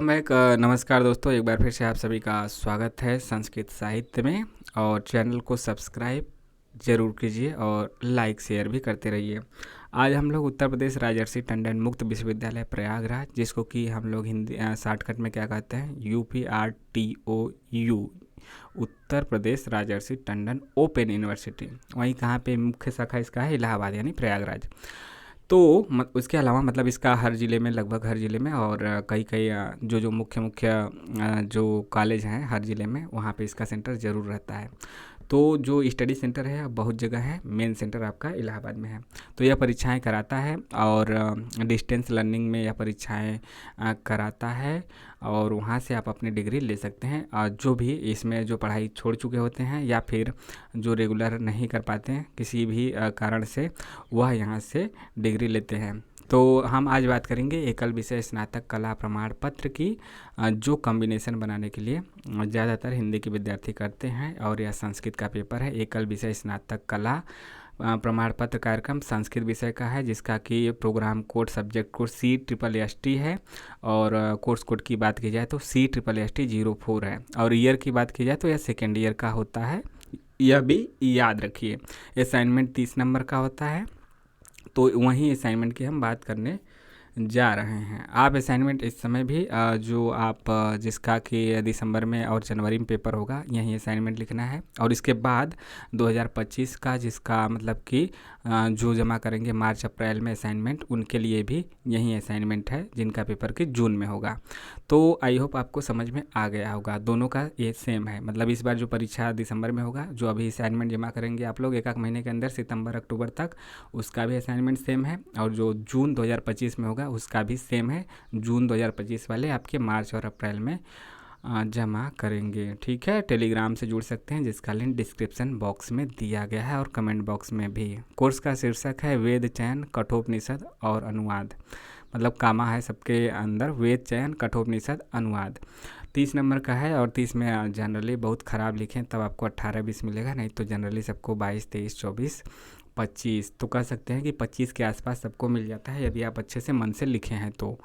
Welcome back. नमस्कार दोस्तों, एक बार फिर से आप सभी का स्वागत है संस्कृत साहित्य में। और चैनल को सब्सक्राइब ज़रूर कीजिए और लाइक शेयर भी करते रहिए। आज हम लोग उत्तर प्रदेश राजर्षि टंडन मुक्त विश्वविद्यालय प्रयागराज, जिसको कि हम लोग हिंदी शॉर्टकट में क्या कहते हैं, UPRTOU, उत्तर प्रदेश राजर्षि टंडन ओपन यूनिवर्सिटी, वहीं कहाँ पे मुख्य शाखा इसका है, इलाहाबाद यानी प्रयागराज। तो उसके अलावा मतलब इसका हर ज़िले में, लगभग हर ज़िले में, और कई कई जो मुख्य मुख्य जो कॉलेज हैं हर ज़िले में, वहाँ पे इसका सेंटर ज़रूर रहता है। तो जो स्टडी सेंटर है बहुत जगह है, मेन सेंटर आपका इलाहाबाद में है। तो यह परीक्षाएं कराता है और डिस्टेंस लर्निंग में यह परीक्षाएं कराता है, और वहाँ से आप अपनी डिग्री ले सकते हैं। और जो भी इसमें जो पढ़ाई छोड़ चुके होते हैं या फिर जो रेगुलर नहीं कर पाते हैं किसी भी कारण से, वह यहाँ से डिग्री लेते हैं। तो हम आज बात करेंगे एकल विषय स्नातक कला प्रमाण पत्र की, जो कॉम्बिनेशन बनाने के लिए ज़्यादातर हिंदी के विद्यार्थी करते हैं, और यह संस्कृत का पेपर है। एकल विषय स्नातक कला प्रमाण पत्र कार्यक्रम संस्कृत विषय का है, जिसका कि program code subject code CSST है, और कोर्स कोड की बात की जाए तो CSST04 है, और ईयर की बात की जाए तो यह सेकेंड ईयर का होता है। यह भी याद रखिए। असाइनमेंट 30 नंबर का होता है। तो वहीं असाइनमेंट की हम बात करने जा रहे हैं। आप असाइनमेंट इस समय भी जो आप जिसका कि दिसंबर में और जनवरी में पेपर होगा, यही असाइनमेंट लिखना है। और इसके बाद 2025 का, जिसका मतलब कि जो जमा करेंगे मार्च अप्रैल में असाइनमेंट, उनके लिए भी यही असाइनमेंट है, जिनका पेपर कि जून में होगा। तो आई होप आपको समझ में आ गया होगा, दोनों का ये सेम है। मतलब इस बार जो परीक्षा दिसंबर में होगा, जो अभी असाइनमेंट जमा करेंगे आप लोग एक महीने के अंदर, सितंबर अक्टूबर तक, उसका भी असाइनमेंट सेम है। और जो जून 2025 में होगा उसका भी सेम है। जून 2025 वाले आपके मार्च और अप्रैल में जमा करेंगे। ठीक है, टेलीग्राम से जुड़ सकते हैं, जिसका लिंक डिस्क्रिप्शन बॉक्स में दिया गया है और कमेंट बॉक्स में भी। कोर्स का शीर्षक है वेद चयन कठोपनिषद और अनुवाद। मतलब कामा है सबके अंदर, वेद चयन कठोपनिषद अनुवाद। 30 नंबर का है, और 30 में जनरली बहुत ख़राब लिखें तब आपको 18-20 मिलेगा, नहीं तो जनरली सबको 22, 23, 24, 25 तो कह सकते हैं कि 25 के आसपास सबको मिल जाता है, यदि आप अच्छे से मन से लिखे हैं तो।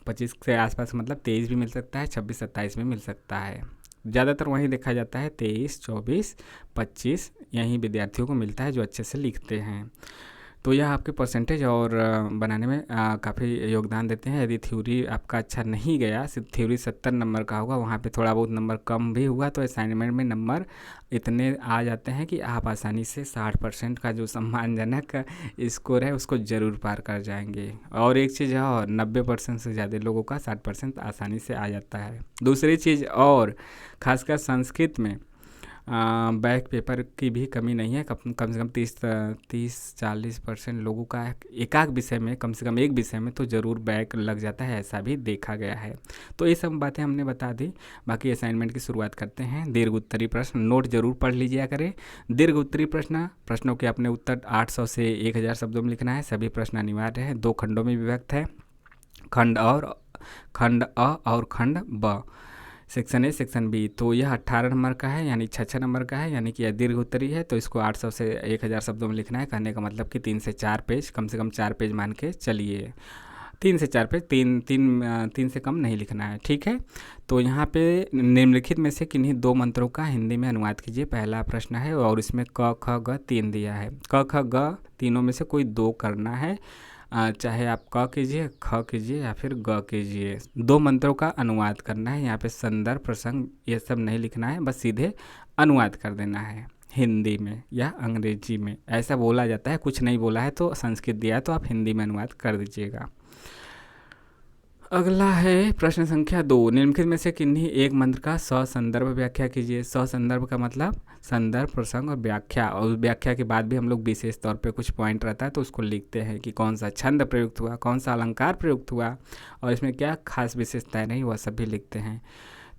25 के आसपास मतलब 23 भी मिल सकता है, 26, 27 में मिल सकता है। ज़्यादातर वहीं देखा जाता है 23, 24, 25 यहीं विद्यार्थियों को मिलता है जो अच्छे से लिखते हैं। तो यह आपके परसेंटेज और बनाने में काफ़ी योगदान देते हैं। यदि थ्योरी आपका अच्छा नहीं गया, सिर्फ थ्योरी 70 नंबर का होगा, वहाँ पे थोड़ा बहुत नंबर कम भी हुआ, तो असाइनमेंट में नंबर इतने आ जाते हैं कि आप आसानी से 60% का जो सम्मानजनक स्कोर है उसको ज़रूर पार कर जाएंगे। और एक चीज़ और, 90% से ज़्यादा लोगों का 60% आसानी से आ जाता है। दूसरी चीज़ और, खासकर संस्कृत में बैक पेपर की भी कमी नहीं है। कम से कम 30-40% लोगों का एक विषय में, कम से कम एक विषय में तो ज़रूर बैक लग जाता है, ऐसा भी देखा गया है। तो ये सब बातें हमने बता दी। बाकी असाइनमेंट की शुरुआत करते हैं। दीर्घ उत्तरी प्रश्न नोट जरूर पढ़ लीजिए करें। दीर्घ उत्तरी प्रश्नों के अपने उत्तर 800 से 1000 शब्दों में लिखना है। सभी प्रश्न अनिवार्य है, 2 खंडों में विभक्त है, खंड अ और खंड ब, सेक्शन ए सेक्शन बी। तो यह 18 नंबर का है, यानी 6 नंबर का है, यानी कि यह दीर्घ उत्तरी है। तो इसको 800 से 1000 शब्दों में लिखना है। कहने का मतलब कि 3 से 4 पेज, कम से कम 4 पेज मान के चलिए। 3 से 4 पेज, तीन से कम नहीं लिखना है। ठीक है, तो यहाँ पे निम्नलिखित में से किन्हीं 2 मंत्रों का हिंदी में अनुवाद कीजिए, पहला प्रश्न है। और इसमें क ख ग 3 दिया है। क ख ग तीनों में से कोई 2 करना है, चाहे आप क कीजिए, ख कीजिए या फिर ग कीजिए। 2 मंत्रों का अनुवाद करना है। यहाँ पे संदर्भ प्रसंग ये सब नहीं लिखना है, बस सीधे अनुवाद कर देना है हिंदी में या अंग्रेजी में। ऐसा बोला जाता है, कुछ नहीं बोला है तो संस्कृत दिया है तो आप हिंदी में अनुवाद कर दीजिएगा। अगला है प्रश्न संख्या 2, निम्नलिखित में से किन्हीं एक मंत्र का ससंदर्भ व्याख्या कीजिए। ससंदर्भ का मतलब संदर्भ, प्रसंग और व्याख्या। और व्याख्या के बाद भी हम लोग विशेष तौर पे कुछ पॉइंट रहता है तो उसको लिखते हैं कि कौन सा छंद प्रयुक्त हुआ, कौन सा अलंकार प्रयुक्त हुआ, और इसमें क्या खास विशेषताएं नहीं, वह सब भी लिखते हैं।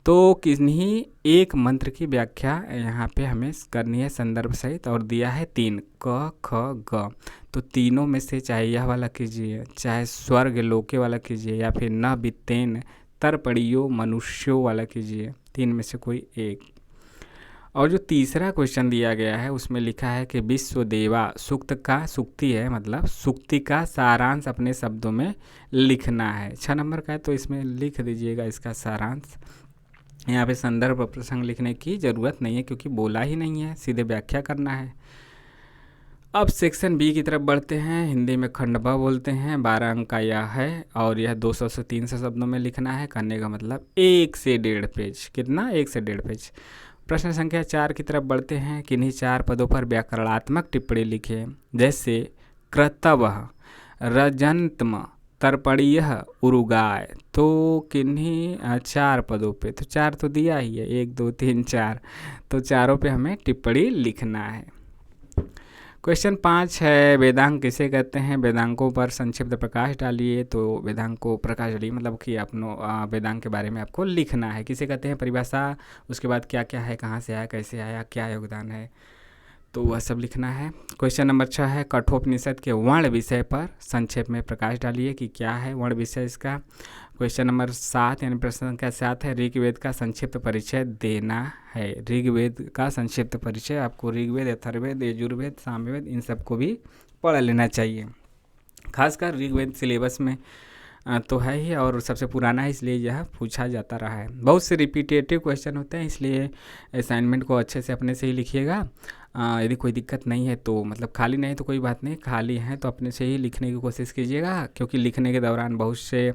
तो किन्हीं एक मंत्र की व्याख्या यहाँ पे हमें करनी है संदर्भ सहित, और दिया है 3, क ख ग। तो तीनों में से चाहे यह वाला कीजिए, चाहे स्वर्ग लोके वाला कीजिए, या फिर न बितेन तर्पणियो मनुष्यों वाला कीजिए, 3 में से कोई एक। और जो तीसरा क्वेश्चन दिया गया है उसमें लिखा है कि विश्व देवा सूक्त का, सूक्ति है मतलब सूक्ति का सारांश अपने शब्दों में लिखना है। 6 नंबर का है तो इसमें लिख दीजिएगा इसका सारांश। यहाँ पे संदर्भ प्रसंग लिखने की ज़रूरत नहीं है क्योंकि बोला ही नहीं है, सीधे व्याख्या करना है। अब सेक्शन बी की तरफ बढ़ते हैं। हिंदी में खंड ब बोलते हैं, 12 अंक का यह है और यह 200 से 300 शब्दों में लिखना है। करने का मतलब 1 से 1.5 पेज। कितना? 1 से 1.5 पेज। प्रश्न संख्या 4 की तरफ बढ़ते हैं। किन्हीं 4 पदों पर व्याकरणात्मक टिप्पणी लिखें, जैसे कृतवः, रजंतम, तर्पणीय, उरुगाय। तो किन्हीं 4 पदों पे, तो 4 तो दिया ही है, 1 2 3 4, तो चारों पे हमें टिप्पणी लिखना है। क्वेश्चन 5 है, वेदांग किसे कहते हैं? वेदांगों पर संक्षिप्त प्रकाश डालिए। तो वेदांग को प्रकाश डालिए मतलब कि अपनो वेदांग के बारे में आपको लिखना है। किसे कहते हैं? परिभाषा, उसके बाद क्या क्या है, कहाँ से आया, कैसे आया, क्या योगदान है, तो वह सब लिखना है। क्वेश्चन नंबर 6 है, कठोपनिषद के वर्ण विषय पर संक्षेप में प्रकाश डालिए कि क्या है वर्ण विषय इसका। क्वेश्चन नंबर 7 यानी प्रश्न संख्या 7 है, ऋग्वेद का संक्षिप्त परिचय देना है। ऋग्वेद का संक्षिप्त परिचय आपको ऋग्वेद, अथर्ववेद, यजुर्वेद, सामवेद इन सबको भी पढ़ लेना चाहिए। खासकर ऋग्वेद सिलेबस में तो है ही और सबसे पुराना है, इसलिए यह पूछा जाता रहा है। बहुत से रिपीटेटिव क्वेश्चन होते हैं, इसलिए असाइनमेंट को अच्छे से अपने से ही लिखिएगा। यदि कोई दिक्कत नहीं है तो मतलब खाली नहीं तो कोई बात नहीं, खाली हैं तो अपने से ही लिखने की कोशिश कीजिएगा, क्योंकि लिखने के दौरान बहुत से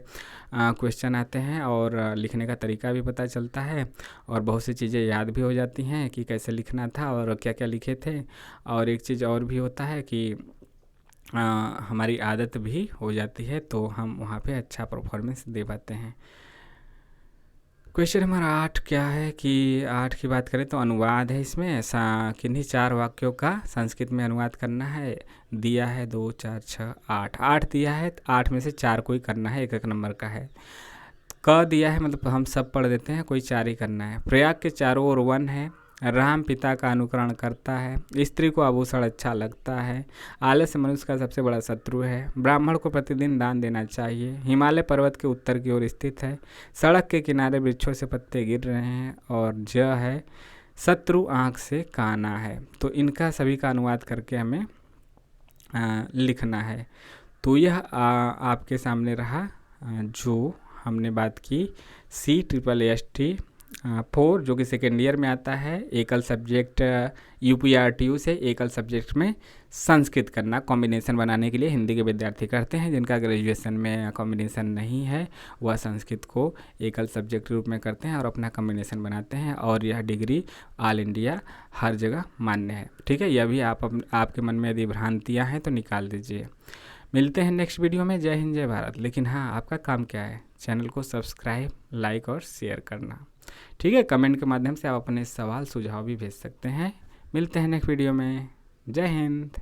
क्वेश्चन आते हैं और लिखने का तरीका भी पता चलता है और बहुत सी चीज़ें याद भी हो जाती हैं कि कैसे लिखना था और क्या क्या लिखे थे। और एक चीज़ और भी होता है कि हमारी आदत भी हो जाती है, तो हम वहाँ पे अच्छा परफॉर्मेंस दे पाते हैं। क्वेश्चन नंबर 8 क्या है कि 8 की बात करें तो अनुवाद है। इसमें किन्हीं 4 वाक्यों का संस्कृत में अनुवाद करना है। दिया है 2 4 6 8, 8 दिया है, 8 में से 4 कोई करना है, 1 नंबर का है। क दिया है मतलब हम सब पढ़ देते हैं, कोई 4 ही करना है। प्रयाग के चारों ओर वन है, राम पिता का अनुकरण करता है, स्त्री को आभूषण अच्छा लगता है, आलस्य मनुष्य का सबसे बड़ा शत्रु है, ब्राह्मण को प्रतिदिन दान देना चाहिए, हिमालय पर्वत के उत्तर की ओर स्थित है, सड़क के किनारे वृक्षों से पत्ते गिर रहे हैं और ज है शत्रु आँख से काना है। तो इनका सभी का अनुवाद करके हमें लिखना है। तो यह आपके सामने रहा जो हमने बात की CSST 4 जो कि सेकेंड ईयर में आता है। एकल सब्जेक्ट UPRTU से एकल सब्जेक्ट में संस्कृत करना कॉम्बिनेशन बनाने के लिए हिंदी के विद्यार्थी करते हैं। जिनका ग्रेजुएशन में कॉम्बिनेशन नहीं है वह संस्कृत को एकल सब्जेक्ट रूप में करते हैं और अपना कॉम्बिनेशन बनाते हैं और यह डिग्री ऑल इंडिया हर जगह मान्य है। ठीक है, यह भी आपके मन में यदि भ्रांतियाँ हैं तो निकाल दीजिए। मिलते हैं नेक्स्ट वीडियो में। जय हिंद, जय भारत। लेकिन हाँ, आपका काम क्या है? चैनल को सब्सक्राइब, लाइक और शेयर करना। ठीक है, कमेंट के माध्यम से आप अपने सवाल सुझाव भी भेज सकते हैं। मिलते हैं नेक्स्ट वीडियो में। जय हिंद।